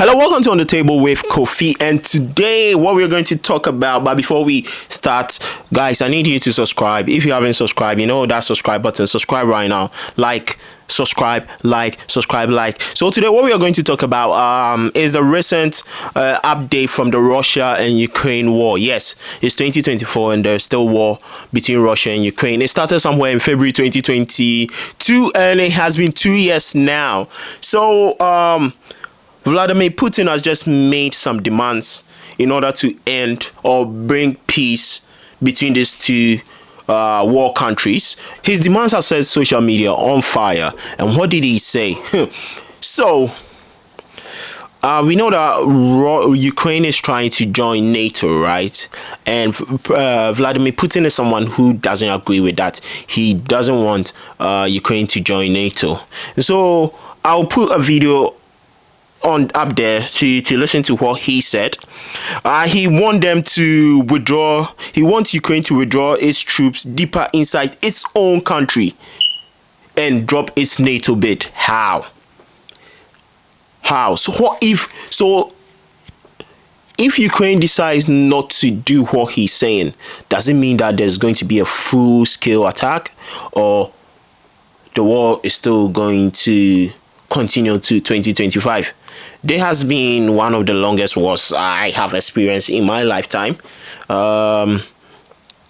Hello, welcome to On the Table with Kofi, and today what we're going to talk about, but before we start, guys, I need you to subscribe. If you haven't subscribed, you know that subscribe button, subscribe right now, subscribe. So today what we are going to talk about is the recent update from the Russia and Ukraine war. Yes, it's 2024 and there's still war between Russia and Ukraine. It started somewhere in February 2022 and it has been 2 years now. So Vladimir Putin has just made some demands in order to end or bring peace between these two war countries. His demands have set social media on fire. And what did he say? So, we know that Ukraine is trying to join NATO, right? And Vladimir Putin is someone who doesn't agree with that. He doesn't want Ukraine to join NATO. So, I'll put a video up there to listen to what he said. He wants them to withdraw. He wants Ukraine to withdraw its troops deeper inside its own country and drop its NATO bid. How? So what if Ukraine decides not to do what he's saying, does it mean that there's going to be a full-scale attack, or the war is still going to continue to 2025? There has been one of the longest wars I have experienced in my lifetime, and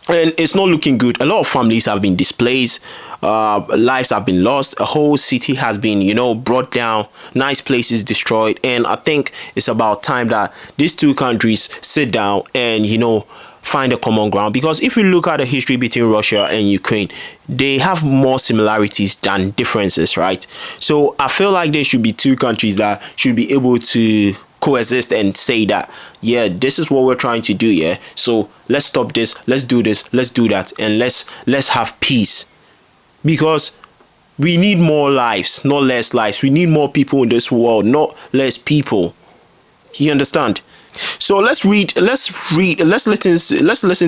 it's not looking good. A lot of families have been displaced, lives have been lost, a whole city has been brought down, nice places destroyed, and I think it's about time that these two countries sit down and find a common ground. Because if you look at the history between Russia and Ukraine, they have more similarities than differences, right? So I feel like there should be two countries that should be able to coexist and say that, yeah, this is what we're trying to do, yeah, so let's stop this, let's do that, and let's have peace. Because we need more lives, not less lives. We need more people in this world, not less people. You understand? So let's listen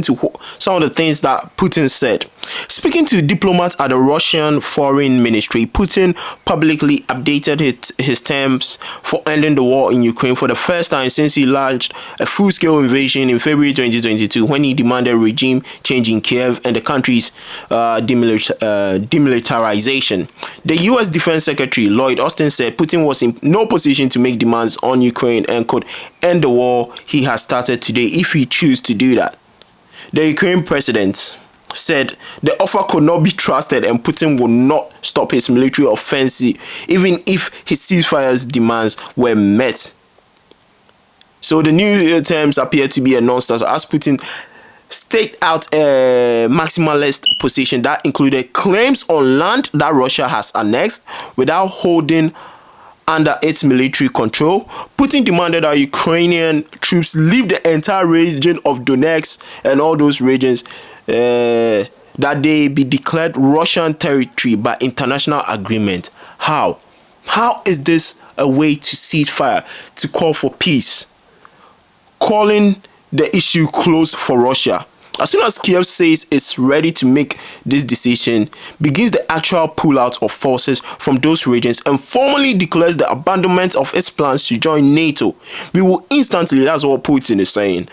to some of the things that Putin said. Speaking to diplomats at the Russian Foreign Ministry, Putin publicly updated his terms for ending the war in Ukraine for the first time since he launched a full-scale invasion in February 2022, when he demanded regime change in Kiev and the country's demilitarization. The U.S. Defense Secretary Lloyd Austin said Putin was in no position to make demands on Ukraine and could end the war he has started today if he chooses to do that. The Ukraine president said the offer could not be trusted and Putin would not stop his military offensive even if his ceasefire demands were met. So the new terms appear to be a non-starter as Putin staked out a maximalist position that included claims on land that Russia has annexed without holding under its military control. Putin demanded that Ukrainian troops leave the entire region of Donetsk and all those regions, that they be declared Russian territory by international agreement. How is this a way to cease fire, to call for peace, calling the issue closed for Russia? As soon as Kiev says it's ready to make this decision, begins the actual pullout of forces from those regions and formally declares the abandonment of its plans to join NATO, we will instantly, that's what Putin is saying,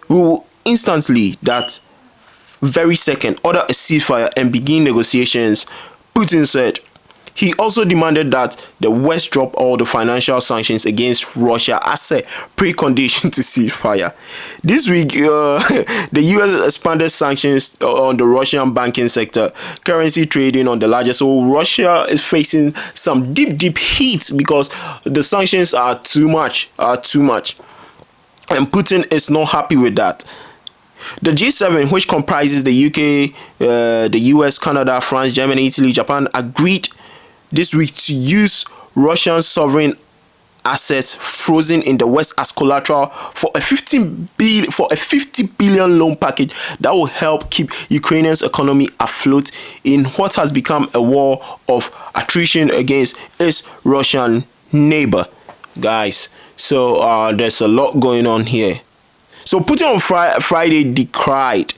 we will instantly, that very second, order a ceasefire and begin negotiations, Putin said. He also demanded that the West drop all the financial sanctions against Russia as a precondition to ceasefire. This week, the U.S. expanded sanctions on the Russian banking sector, currency trading on the largest. So Russia is facing some deep heat because the sanctions are too much. And Putin is not happy with that. The G7, which comprises the UK, the US, Canada, France, Germany, Italy, Japan, agreed this week to use Russian sovereign assets frozen in the West as collateral for a 50 billion loan package that will help keep Ukraine's economy afloat in what has become a war of attrition against its Russian neighbor. Guys, so there's a lot going on here. So Putin on Friday decried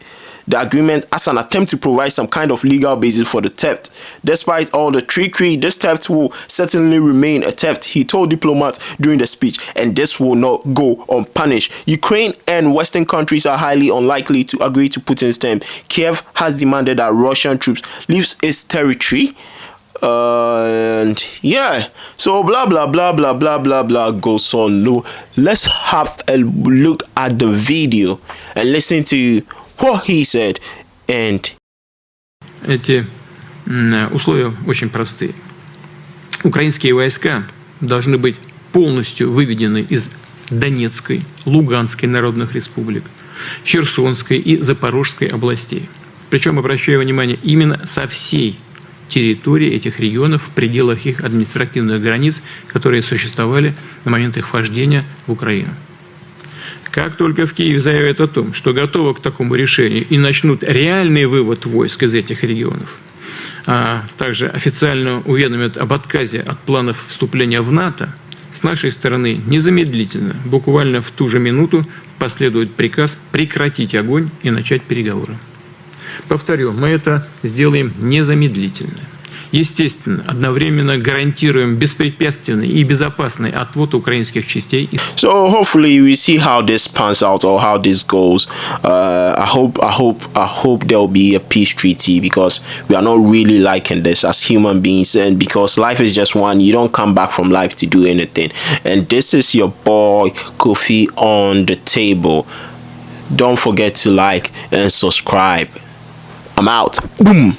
the agreement as an attempt to provide some kind of legal basis for the theft. Despite all the trickery, this theft will certainly remain a theft, he told diplomats during the speech, and this will not go unpunished. Ukraine and Western countries are highly unlikely to agree to Putin's terms. Kiev has demanded that Russian troops leave its territory. And yeah, so blah blah blah blah blah blah blah goes on. No, let's have a look at the video and listen to what he said. And эти условия очень простые. Украинские войска должны быть полностью выведены из Донецкой, Луганской народных республик, Херсонской и Запорожской областей. Причем, обращаю внимание, именно со всей территории этих регионов в пределах их административных границ, которые существовали на момент их вхождения в Украину. Как только в Киеве заявят о том, что готовы к такому решению и начнут реальный вывод войск из этих регионов, а также официально уведомят об отказе от планов вступления в НАТО, с нашей стороны незамедлительно, буквально в ту же минуту, последует приказ прекратить огонь и начать переговоры. Повторю, мы это сделаем незамедлительно. Естественно, одновременно гарантируем беспрепятственный и безопасный отвод украинских частей. So hopefully we see how this pans out or how this goes. I hope there will be a peace treaty, because we are not really liking this as human beings, and because life is just one. You don't come back from life to do anything. And this is your boy Kofi on the table. Don't forget to like and subscribe. I'm out. Boom.